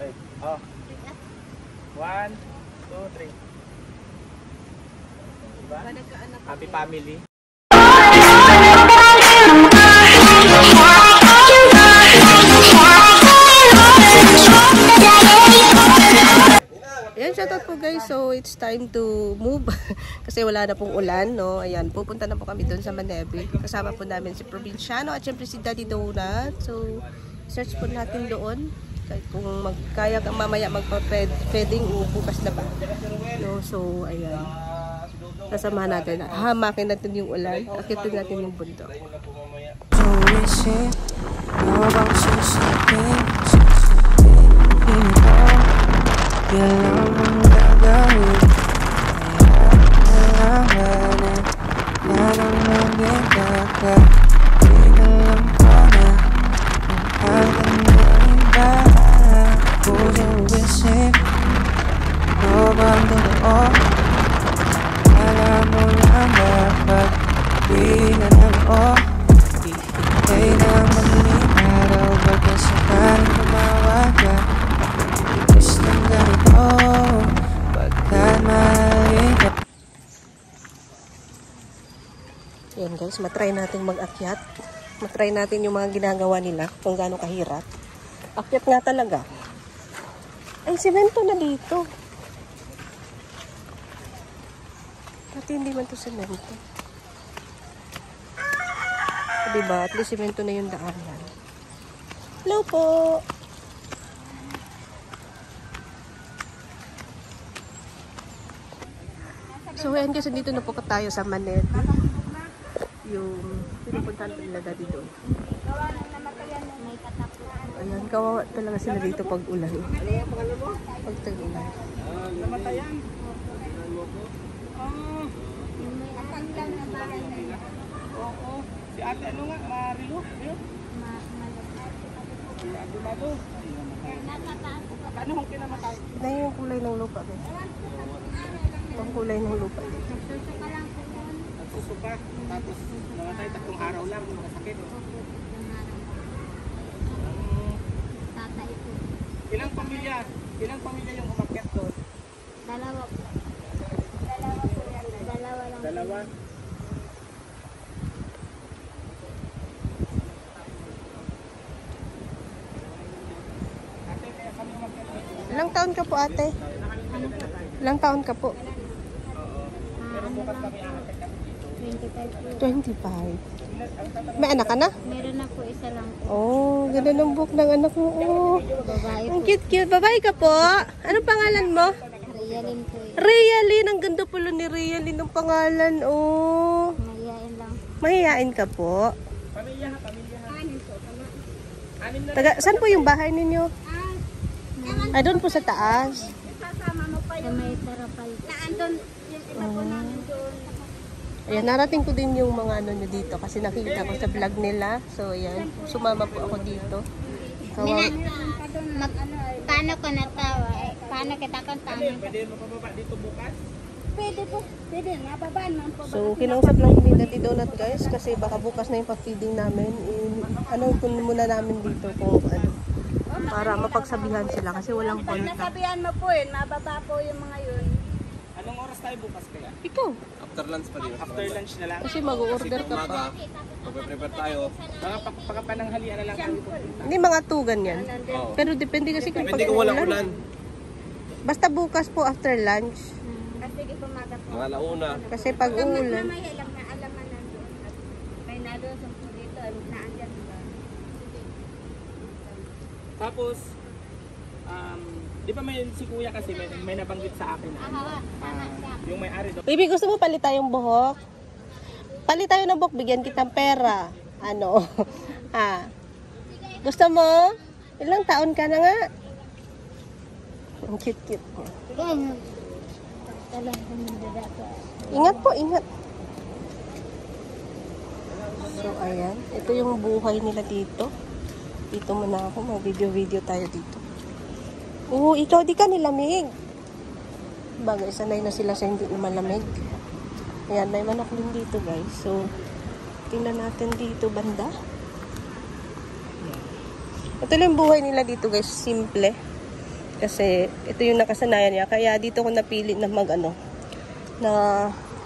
Wait. Oh. 1, 2, 3. Diba? Happy family. Ayan, shoutout po guys. So, it's time to move. Kasi wala na pong ulan, no? Ayan, pupunta na po kami doon sa Manebe. Kasama po namin si Provinciano at syempre si Daddy Donut. So, search po natin doon. Kahit kung kaya kang mamaya magpa-feeding o bukas na ba. No? So, ayan. Kasamahan natin. Hamakin natin yung ulan. Akitin natin yung bundok. Yan ang gagawin. Kailangan yan ang nabigaka. Di na lang ko na ang aking iba. Puso isip ano bang totoo? Alam mo lang dapat di na lang o. Ikay na madaling araw baga sakaling tumawag ka. Ayan guys, matry natin mag-akyat. Matry natin yung mga ginagawa nila kung gaano kahirap. Akyat nga talaga. Ay, semento na dito. Pati hindi man to semento. Diba? At least semento na yung daanan. Hello po! So, ayan guys, dito na po tayo sa Manebe. Yung pinupuntahan ko nila dati doon. Ayan, kawawa talaga sila dito pag ulan. Pag tag-ulan. Namatayan. Oo. Si ate ano nga? Marilu? Si ate Malo. Ano ang kinamatay? Na yung kulay ng lupa. Ang kulay ng lupa. Nagsusuka. Tapos namatay 3 araw lang. Masakit. Ilang pamilya? Ilang pamilya yung umakyat doon? Dalawa po. Dalawa po yan. Dalawa lang. Dalawa? Ilang taon ka po ate? Ilang taon ka po? Pero bukas kami aakyat kami dito. 25 po. 25. May anak ka na? Meron na po, isa lang po. Oh, ganda ng buhok ng anak mo. Oh. Babae Ang po. cute-cute. Babae ka po? Anong pangalan mo? Realin po eh. Realin. Ang ganda pala ni Realin ng pangalan. Oh. Mahiyain lang. Mahihain ka po. Pamilya ha, pamilya ha. Anin po, tama. Anim na Taga, saan po yung bahay ninyo? Ah, doon po sa taas. Sasama mo pa yung may tarapal. Naandun, yung iba po namin doon. Ayan, narating ko din yung mga ano nyo dito kasi nakikita ko sa vlog nila. So, ayan. Sumama po ako dito. Paano ka natawa? Eh, paano kita kantahan? Pwede mo pababa dito bukas? Pwede po. Pwede. Mababaan man po. So, kinausap lang din Daddy Donut guys kasi baka bukas na yung pag-feeding namin. Ano, kun muna namin dito kung ano. Para mapagsabihan sila kasi walang contact. Nasabihan mo po yun. Mababa po yung mga yun. Anong oras tayo bukas kaya? Ikaw. After lunch pa din. After lunch na lang. Kasi mag-order ka pa. Umaga, magpe-prepare tayo. Mga pagkapananghalian na lang kami pupunta. Hindi mga tugan yan. Oo. Pero depende kasi kung Depende kung walang ulan. Basta bukas po after lunch. Sige po, maga po. Mga launa. Kasi pag uulan. Mamaya lang na alaman nandun. May nalusong po dito. Naandyan ba? Tapos, di ba may si kuya kasi may nabanggit sa akin na yung may-ari doon. Baby, gusto mo palit tayong buhok? Palit tayo ng buhok, bigyan kitang pera. Ano? Ha? Gusto mo? Ilang taon ka na nga? Ang cute-cute niya. Ganyan. Talagang nandada po. Ingat po, ingat. So, ayan. Ito yung buhay nila dito. Dito muna ako. Mag-video-video tayo dito. Oo, ikaw di ka nilamig. Bagay, sanay na sila sa hindi naman lamig. Ayan, may manok din dito guys. So, tingnan natin dito banda. Ayan. Ito lang yung buhay nila dito guys. Simple. Kasi ito yung nakasanayan niya. Kaya dito ko napili na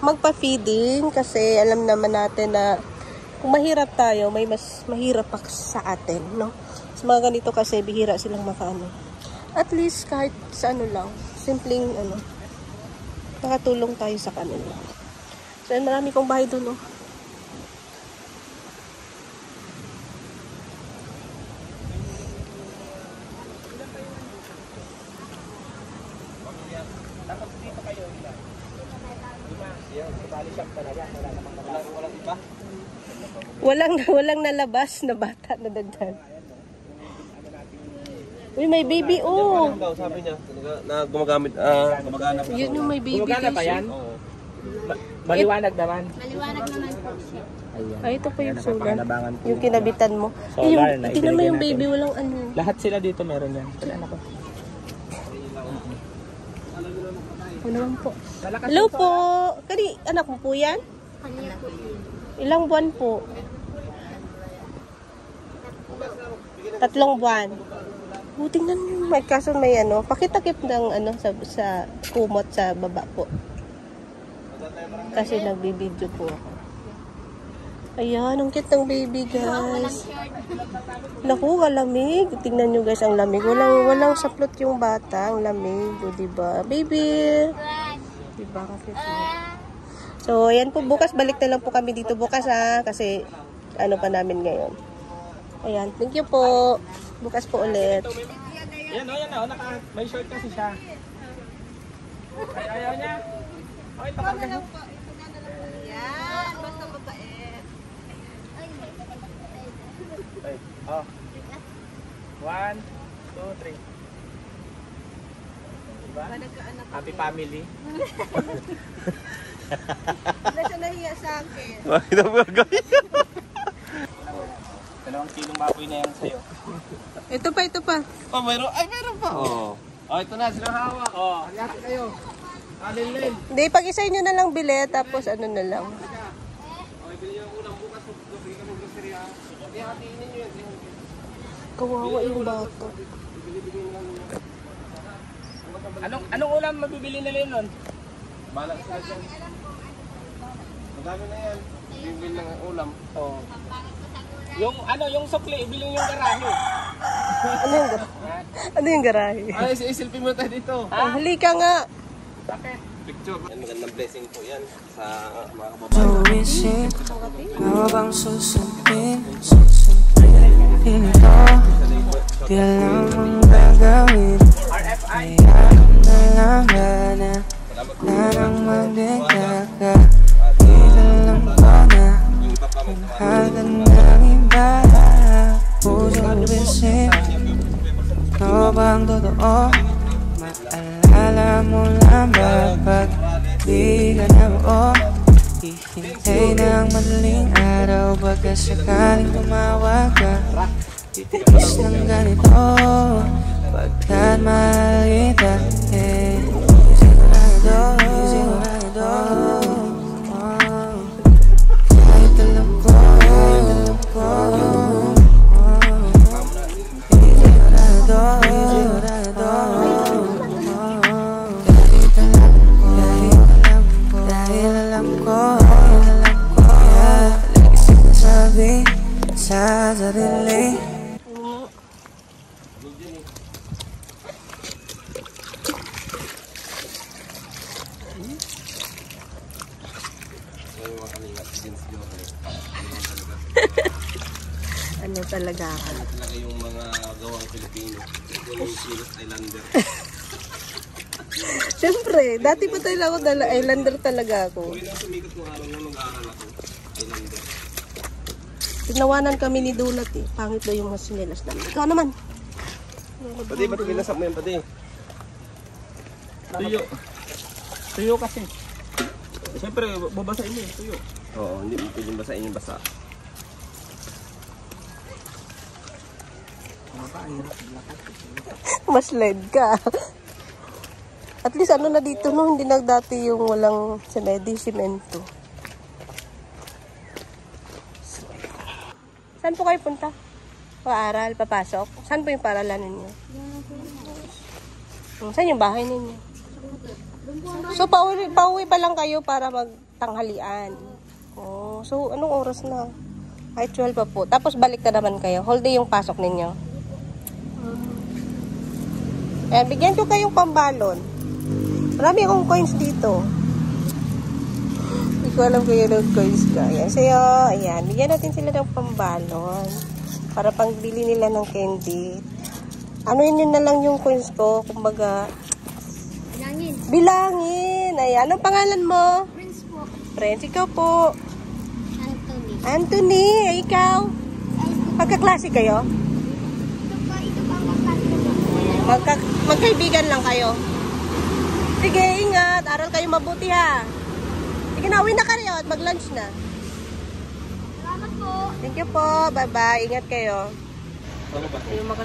magpa-feeding. Kasi alam naman natin na kung mahirap tayo, may mas mahirap pa sa atin, no? Sa mga ganito kasi, bihira silang makaano. At least kahit sa lang, simpleng nakatulong tayo sa kanila. So, marami kong bahay doon, no? Tapos dito kayo, ilan? 5. Yan, bali shop talaga. Wala namang walang iba. Walang nalabas na bata na dagdag. Uy, may baby, oh! Daw, sabi niya, na gumagamit, gumagana pa. Yun yung may baby. Gumagana pa guys, yan? Oo. Maliwanag naman. Maliwanag naman po siya. Ayan. Ay, ito pa yung solar. Napakalabangan po. Yung kinabitan mo. Solar na Tingnan mo ibigay yung natin. baby, walang ano. Lahat sila dito meron yan. Kaya anak ko. Ano naman po. Malakas Hello yung po! Kani, anak mo po yan? Kanya po yun. Ilang buwan po? 3 buwan. Oh, tingnan mo. May kaso may pakitakip ng sa kumot sa baba po. Kasi nagbibideo po ako. Ayan, ang cute ng baby, guys. Naku, lamig. Tingnan nyo, guys, ang lamig. Walang saplot yung bata. Ang lamig. O, diba? Baby! Diba? Kasi so, ayan po. Bukas, balik na lang po kami dito bukas, ha. Kasi, pa namin ngayon. Ayan, thank you po. Bukas po ulit. Yan o, may short kasi siya. Ay, ayaw niya. Okay, takarga mo. Yan, basta mabait. Okay, oh. 1, 2, 3. Diba? Happy family. Wala siya nahiya sa akin. Bakit ang bagay? 2 kilong baboy na yan sa'yo. Ito pa. Oh, mayroon. Ay, mayroon pa. Oo. Oh, ito na, silang hawak. Oh, hanggang kayo. Alin. Hindi, pag-isay nyo na lang bili, tapos ano na lang. Kawawa yung bata. Anong ulam mabibili nila yun nun? Balak sila dyan. Madami na yan. Bibili ng ulam. Oh. Yung sukli, ibili yung garahe. Ano yung garahe? Ay, isilpin mo tayo dito. Halika nga. Bakit? Picture. Yan, magandang blessing po yan sa mga kababayan. Tuwisin, habang susundin ito, di alam ang gagawin. Kaya na lang gana, na nang mabigla ka. Di alam ko na, hagan ng iba. Pusong bisin, ito bang totoo? Maalala mo lang ba pag di ka na buo? Hihintay ng madaling araw, baka sakaling tumawag ka. Titiis ng ganito, pagkat mahal kita. Sigurado, kahit alam ko, dahil alam ko, lagi sinasabi sa sarili. Ano talaga ako? Talaga yung mga gawang Pilipino. Yung Silos Islander. Siyempre, dati pa tayo ako islander talaga ako. Kung yung sumikot ng araw na mag-aaral ako, Islander. Tinawanan kami ni Donut eh. Pangit daw yung mga sinelas namin. Ikaw naman. Pati, ba't binasap mo yan, pati? Tuyo kasi. Siyempre, babasahin mo yung tuyo. Oo, hindi mo pwedeng basahin yung basa. Mas led ka. At least ano na dito no, hindi na dati yung walang semento. Saan po kayo punta? Paaral, papasok? Saan po yung paaralan ninyo? Saan yung bahay ninyo? So, pauwi pa lang kayo para magtanghalian. Oh, so, anong oras na? Ay, 12 pa po. Tapos, balik na naman kayo. Whole day yung pasok ninyo. Ayan, bigyan ko kayong pambalon. Marami akong coins dito. Hindi ko alam kung yun ang coins ka. Ayan, sa'yo. Ayan, bigyan natin sila ng pambalon. Para pangbili nila ng candy. Ano yun na lang yung coins ko. Kumbaga, bilangin. Ayan, anong pangalan mo? Prince po. Prince, ikaw po. Anthony. Anthony, ikaw? Magkaklase kayo? Ito pa ang kaklase ko. Magkaibigan lang kayo? Sige, ingat. Aral kayo mabuti ha. Sige na, uwi na kayo at mag-lunch na. Salamat po. Thank you po. Bye-bye. Ingat kayo. Ano ba? Yung mga